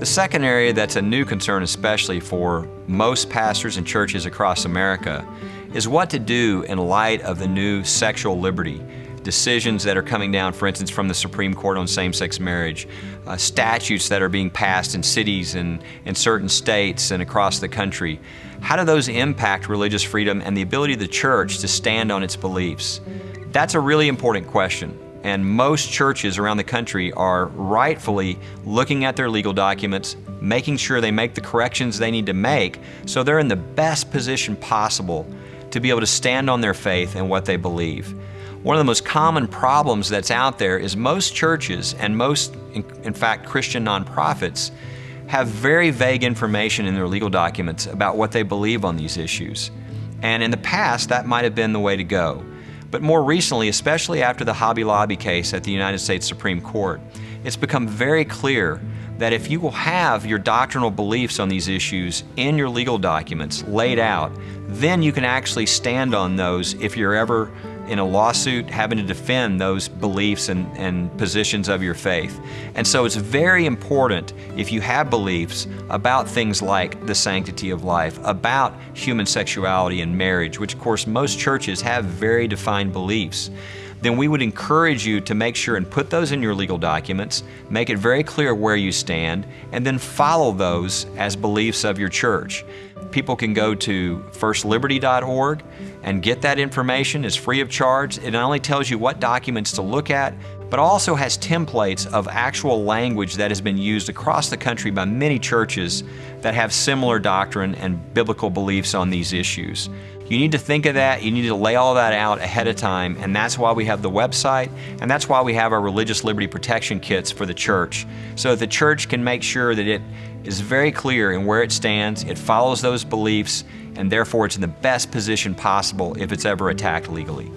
second area that's a new concern, especially for most pastors and churches across America, is what to do in light of the new sexual liberty decisions that are coming down, for instance, from the Supreme Court on same-sex marriage, statutes that are being passed in cities and in certain states and across the country. How do those impact religious freedom and the ability of the church to stand on its beliefs? That's a really important question. And most churches around the country are rightfully looking at their legal documents, making sure they make the corrections they need to make so they're in the best position possible to be able to stand on their faith and what they believe. One of the most common problems that's out there is most churches and most, in fact, Christian nonprofits have very vague information in their legal documents about what they believe on these issues. And in the past, that might have been the way to go. But more recently, especially after the Hobby Lobby case at the United States Supreme Court, it's become very clear that if you will have your doctrinal beliefs on these issues in your legal documents laid out, then you can actually stand on those if you're ever in a lawsuit having to defend those beliefs and positions of your faith. And so it's very important, if you have beliefs about things like the sanctity of life, about human sexuality and marriage, which of course most churches have very defined beliefs, then we would encourage you to make sure and put those in your legal documents, make it very clear where you stand, and then follow those as beliefs of your church. People can go to firstliberty.org and get that information. It's free of charge. It not only tells you what documents to look at, but also has templates of actual language that has been used across the country by many churches that have similar doctrine and biblical beliefs on these issues. You need to think of that, you need to lay all that out ahead of time, and that's why we have the website, and that's why we have our religious liberty protection kits for the church, so that the church can make sure that it is very clear in where it stands, it follows those beliefs, and therefore it's in the best position possible if it's ever attacked legally.